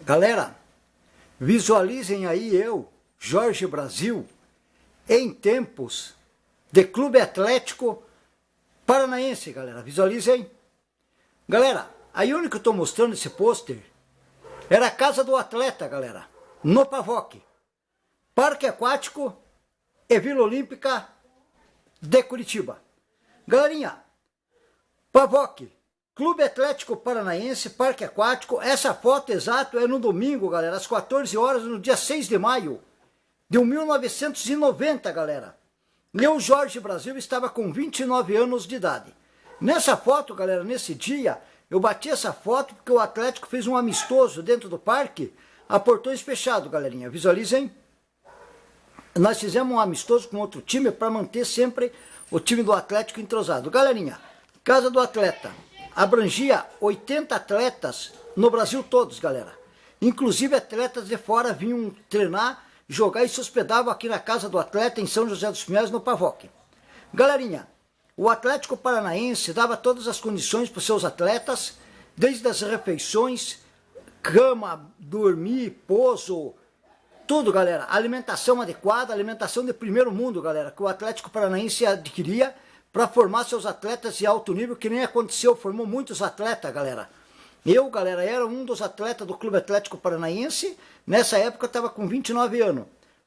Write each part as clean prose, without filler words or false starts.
Galera, visualizem aí eu, Jorge Brasil, em tempos de Clube Atlético Paranaense, galera. Visualizem. Galera, aí onde que eu estou mostrando esse pôster era a casa do atleta, galera, no Pavoc, Parque Aquático e Vila Olímpica de Curitiba. Galerinha, Pavoc, Clube Atlético Paranaense, Parque Aquático. Essa foto exata é no domingo, galera, às 14 horas, no dia 6 de maio de 1990, galera. Eu, Jorge Brasil, estava com 29 anos de idade. Nessa foto, galera, nesse dia, eu bati essa foto porque o Atlético fez um amistoso dentro do parque, a portões fechados, galerinha. Visualizem. Nós fizemos um amistoso com outro time para manter sempre o time do Atlético entrosado. Galerinha, casa do atleta abrangia 80 atletas no Brasil todos, galera. Inclusive atletas de fora vinham treinar, jogar e se hospedavam aqui na casa do atleta em São José dos Pinhais, no Pavoc. Galerinha, o Atlético Paranaense dava todas as condições para os seus atletas, desde as refeições, cama, dormir, pouso, tudo, galera. Alimentação adequada, alimentação de primeiro mundo, galera, que o Atlético Paranaense adquiria para formar seus atletas de alto nível, que nem aconteceu, formou muitos atletas, galera. Eu, galera, era um dos atletas do Clube Atlético Paranaense. Nessa época eu estava com 29 anos.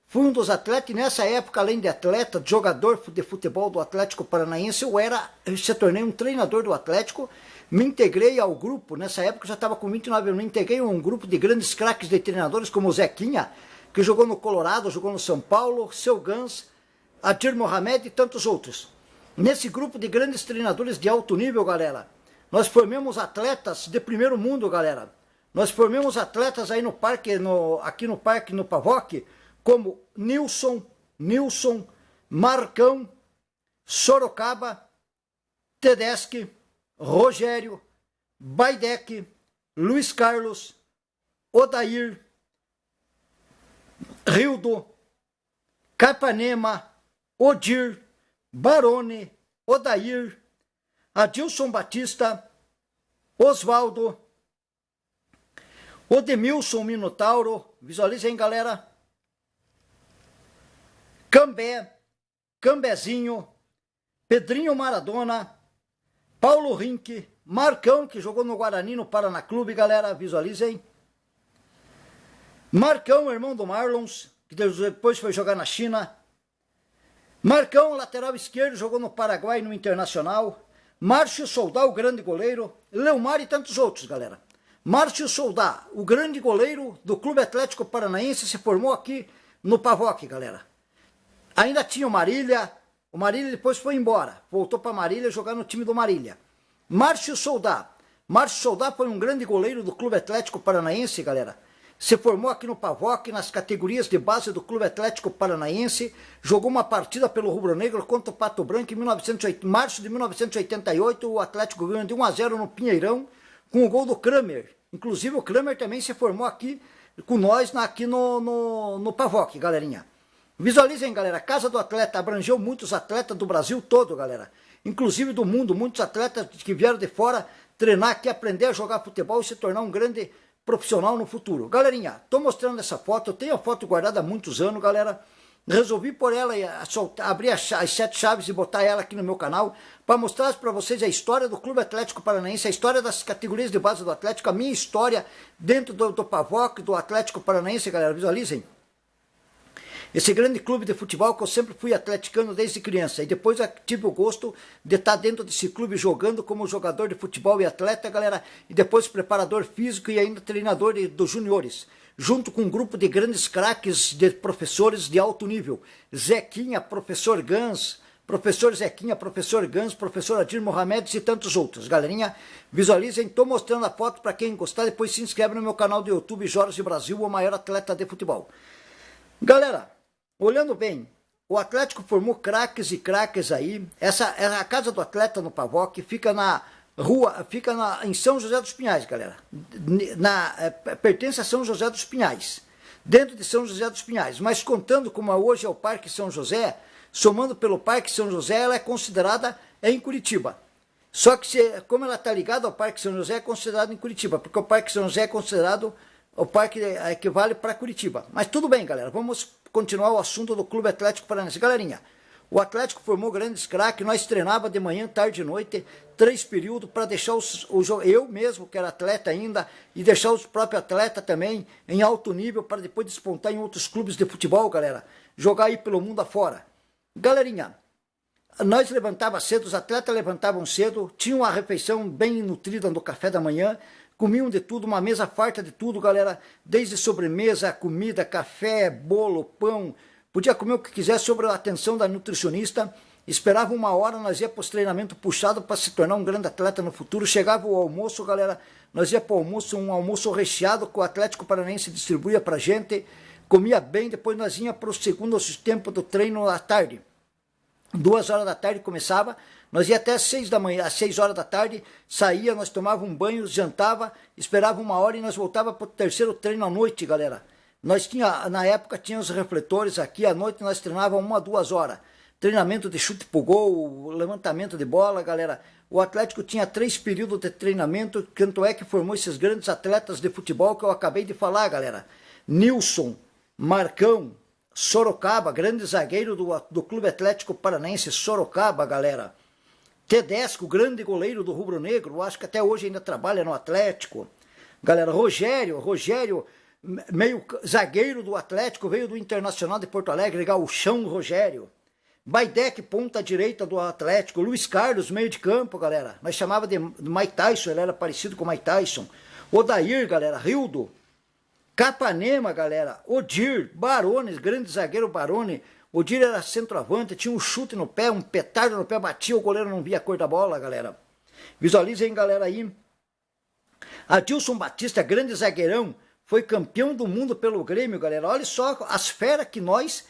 Fui um dos atletas e nessa época, além de atleta, de jogador de futebol do Atlético Paranaense, eu se tornei um treinador do Atlético. Me integrei ao grupo, nessa época eu já estava com 29 anos, me integrei a um grupo de grandes craques de treinadores como o Zequinha, que jogou no Colorado, jogou no São Paulo, Seu Gans, Adir Mohamed e tantos outros. Nesse grupo de grandes treinadores de alto nível, galera, nós formamos atletas de primeiro mundo, galera. Nós formamos atletas aí no parque, aqui no parque, no Pavoc, como Nilson, Marcão, Sorocaba, Tedeschi, Rogério, Baidec, Luiz Carlos, Odair, Rildo, Capanema, Odir, Barone, Odair, Adilson Batista, Osvaldo, Odemilson Minotauro, visualizem, galera, Cambé, Cambezinho, Pedrinho Maradona, Paulo Rink, Marcão, que jogou no Guarani, no Paraná Clube, galera, visualizem. Marcão, irmão do Marlons, que depois foi jogar na China. Marcão, lateral esquerdo, jogou no Paraguai, no Internacional. Márcio Soldá, o grande goleiro. Leomar e tantos outros, galera. Márcio Soldá, o grande goleiro do Clube Atlético Paranaense, se formou aqui no Pavoc, galera. Ainda tinha o Marília depois foi embora. Voltou para Marília jogar no time do Marília. Márcio Soldá foi um grande goleiro do Clube Atlético Paranaense, galera. Se formou aqui no Pavoc, nas categorias de base do Clube Atlético Paranaense, jogou uma partida pelo Rubro Negro contra o Pato Branco em março de 1988, o Atlético ganhou de 1-0 no Pinheirão, com o gol do Kramer. Inclusive o Kramer também se formou aqui com nós, aqui no Pavoc, galerinha. Visualizem, galera, a casa do atleta abrangeu muitos atletas do Brasil todo, galera. Inclusive do mundo, muitos atletas que vieram de fora treinar aqui, aprender a jogar futebol e se tornar um grande profissional no futuro. Galerinha, tô mostrando essa foto, eu tenho a foto guardada há muitos anos, galera. Resolvi por ela, abrir as 7 chaves e botar ela aqui no meu canal, para mostrar para vocês a história do Clube Atlético Paranaense, a história das categorias de base do Atlético, a minha história dentro do Pavoc, do Atlético Paranaense, galera, visualizem. Esse grande clube de futebol que eu sempre fui atleticano desde criança. E depois eu tive o gosto de estar dentro desse clube jogando como jogador de futebol e atleta, galera. E depois preparador físico e ainda treinador dos juniores. Junto com um grupo de grandes craques de professores de alto nível. Zequinha, professor Gans, professor Zequinha, professor Gans, professor Adir Mohamed e tantos outros. Galerinha, visualizem. Estou mostrando a foto para quem gostar. Depois se inscreve no meu canal do YouTube, Jorge Brasil, o maior atleta de futebol. Galera, olhando bem, o Atlético formou craques e craques aí. A casa do atleta no Pavoc fica na rua, em São José dos Pinhais, galera. Pertence a São José dos Pinhais, dentro de São José dos Pinhais. Mas contando como hoje é o Parque São José, somando pelo Parque São José, ela é considerada em Curitiba. Só que como ela está ligada ao Parque São José, é considerada em Curitiba, porque o Parque São José é considerado o parque equivale para Curitiba. Mas tudo bem, galera, vamos continuar o assunto do Clube Atlético Paranaense. Galerinha, o Atlético formou grandes craques, nós treinava de manhã, tarde e noite, 3 períodos para deixar eu mesmo, que era atleta ainda, e deixar os próprios atletas também em alto nível para depois despontar em outros clubes de futebol, galera. Jogar aí pelo mundo afora. Galerinha, nós levantava cedo, os atletas levantavam cedo, tinham uma refeição bem nutrida no café da manhã, comiam de tudo, uma mesa farta de tudo, galera, desde sobremesa, comida, café, bolo, pão, podia comer o que quiser sobre a atenção da nutricionista, esperava 1 hora, nós ia para os treinamentos puxados para se tornar um grande atleta no futuro, chegava o almoço, galera, nós ia para o almoço, um almoço recheado que o Atlético Paranaense distribuía para gente, comia bem, depois nós ia para o segundo tempo do treino à tarde. 2 horas da tarde começava, nós ia até 6 da manhã, às 6 horas da tarde, saía, nós tomava um banho, jantava, esperava 1 hora e nós voltava para o terceiro treino à noite, galera. Nós na época tinha os refletores aqui, à noite nós treinávamos 1 a 2 horas. Treinamento de chute pro gol, levantamento de bola, galera. O Atlético tinha 3 períodos de treinamento, tanto é que formou esses grandes atletas de futebol que eu acabei de falar, galera. Nilson, Marcão, Sorocaba, grande zagueiro do Clube Atlético Paranaense, Sorocaba, galera. Tedesco, grande goleiro do Rubro Negro, acho que até hoje ainda trabalha no Atlético. Galera, Rogério, meio zagueiro do Atlético, veio do Internacional de Porto Alegre, Gauchão Rogério. Baidec, ponta direita do Atlético. Luiz Carlos, meio de campo, galera. Nós chamava de Mike Tyson, ele era parecido com o Mike Tyson. Odair, galera, Rildo. Capanema, galera, Odir, Barone, grande zagueiro Barone. Odir era centroavante, tinha um chute no pé, um petardo no pé, batia, o goleiro não via a cor da bola, galera. Visualizem, galera, aí. Adilson Batista, grande zagueirão, foi campeão do mundo pelo Grêmio, galera. Olha só as feras que nós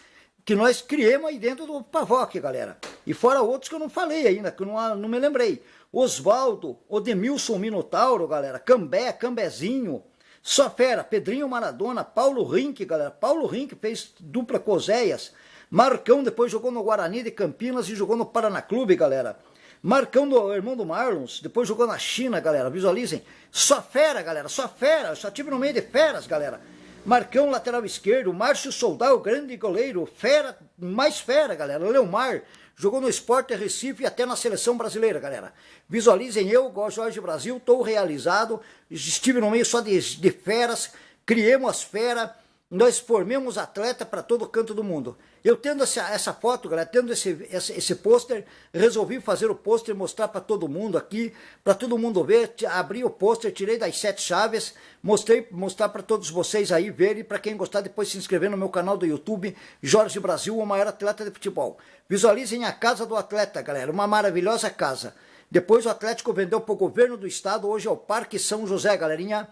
criamos aí dentro do Pavoc, galera. E fora outros que eu não falei ainda, que eu não me lembrei. Osvaldo, Odemilson Minotauro, galera, Cambezinho. Só fera, Pedrinho Maradona, Paulo Rink, galera. Paulo Rink fez dupla com Oséias. Marcão depois jogou no Guarani de Campinas e jogou no Paraná Clube, galera. Marcão, irmão do Marlons, depois jogou na China, galera. Visualizem. Só fera, galera, só fera. Eu só tive no meio de feras, galera. Marcão, lateral esquerdo. Márcio Soldal, grande goleiro. Fera, mais fera, galera. Leomar, jogou no Sport Recife e até na seleção brasileira, galera. Visualizem, eu, igual Jorge Brasil, estou realizado. Estive no meio só de feras. Criemos as feras. Nós formemos atleta para todo canto do mundo. Eu tendo essa foto, galera, tendo esse pôster, resolvi fazer o pôster e mostrar para todo mundo aqui, para todo mundo ver. Abri o pôster, tirei das 7 chaves, mostrar para todos vocês aí verem, para quem gostar depois se inscrever no meu canal do YouTube, Jorge Brasil, o maior atleta de futebol. Visualizem a casa do atleta, galera, uma maravilhosa casa. Depois o Atlético vendeu para o governo do estado, hoje é o Parque São José, galerinha.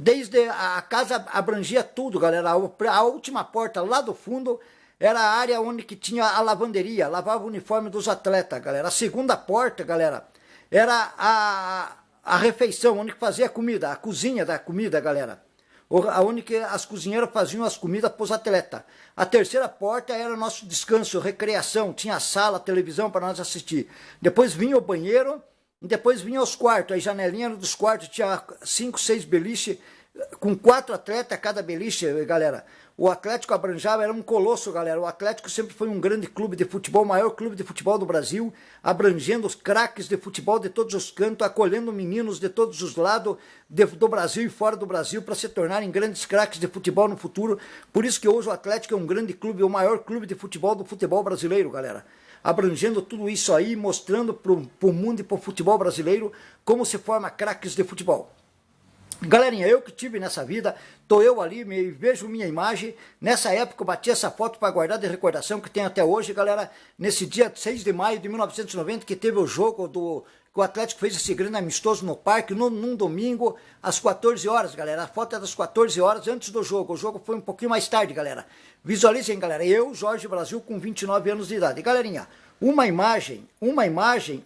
Desde a casa abrangia tudo, galera. A última porta lá do fundo era a área onde que tinha a lavanderia, lavava o uniforme dos atletas, galera. A segunda porta, galera, era a refeição, onde que fazia a comida, a cozinha da comida, galera. Onde que as cozinheiras faziam as comidas para os atletas. A terceira porta era o nosso descanso, recreação, tinha sala, televisão para nós assistir. Depois vinha o banheiro. Depois vinha os quartos, a janelinha dos quartos tinha 5, 6 beliches, com 4 atletas cada beliche, galera. O Atlético abranjava, era um colosso, galera. O Atlético sempre foi um grande clube de futebol, o maior clube de futebol do Brasil, abrangendo os craques de futebol de todos os cantos, acolhendo meninos de todos os lados do Brasil e fora do Brasil para se tornarem grandes craques de futebol no futuro. Por isso que hoje o Atlético é um grande clube, o maior clube de futebol do futebol brasileiro, galera. Abrangendo tudo isso aí, mostrando para o mundo e para o futebol brasileiro como se forma craques de futebol. Galerinha, eu que tive nessa vida, tô eu ali, vejo minha imagem. Nessa época eu bati essa foto para guardar de recordação que tem até hoje, galera. Nesse dia 6 de maio de 1990, que teve o jogo que o Atlético fez esse grande amistoso no parque, num domingo, às 14 horas, galera. A foto é das 14 horas antes do jogo. O jogo foi um pouquinho mais tarde, galera. Visualizem, galera. Eu, Jorge Brasil, com 29 anos de idade. Galerinha, uma imagem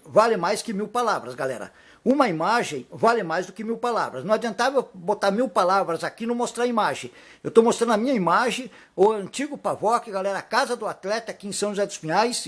vale mais que 1000 palavras, galera. Uma imagem vale mais do que 1000 palavras. Não adiantava eu botar 1000 palavras aqui e não mostrar a imagem. Eu estou mostrando a minha imagem, o antigo Pavoc, galera, a casa do atleta aqui em São José dos Pinhais.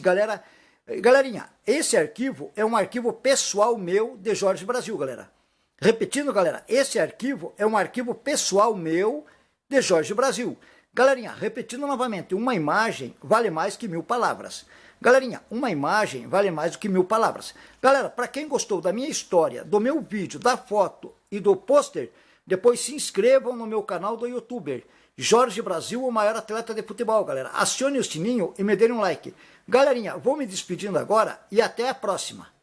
Galerinha, esse arquivo é um arquivo pessoal meu de Jorge Brasil, galera. Repetindo, galera, esse arquivo é um arquivo pessoal meu de Jorge Brasil. Galerinha, repetindo novamente, uma imagem vale mais que 1000 palavras. Galerinha, uma imagem vale mais do que 1000 palavras. Galera, para quem gostou da minha história, do meu vídeo, da foto e do pôster, depois se inscrevam no meu canal do YouTuber, Jorge Brasil, o maior atleta de futebol, galera. Acione o sininho e me dêem um like. Galerinha, vou me despedindo agora e até a próxima.